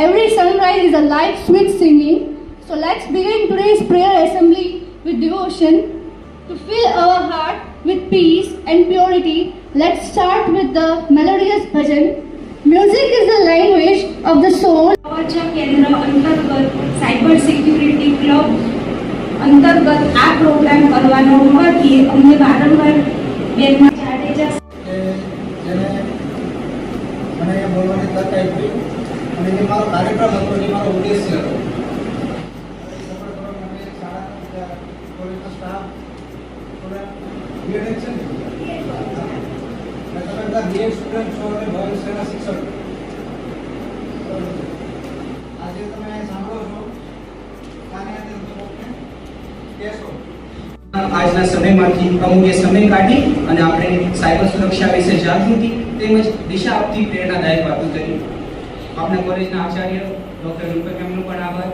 every sunrise is a light, sweet singing. So let's begin today's prayer assembly with devotion. To fill our heart with peace and purity, let's start with the melodious bhajan. Music is the language of the soul. च्या केंद्र अंतर्गत cyber security club અંતર્ગત આ programme કરવાનો હોવાથી અમને વારંવાર બેનના જાડેજા જેને મને એ બોલવાની તક આપી અને જે મારો કાર્યક્રમ હતો એ મારો ઉદ્દેશ્ય હતો. શાળા કોલેજનો સ્ટાફ થોડા બીએડ છે ને તમે બધા બીએડ સ્ટુડન્ટ છો અને ભવિષ્યના શિક્ષક. આજે તમે સાંભળો છો આજના સમયમાંથી અમુક સમય કાઢી અને આપણે સાયબર સુરક્ષા વિશે જાગૃતિ તેમજ દિશા આપતી પ્રેરણાદાયક વાતો કરી. આપણા કોલેજના આચાર્ય ડોક્ટર રૂપક એમનો પણ આભાર.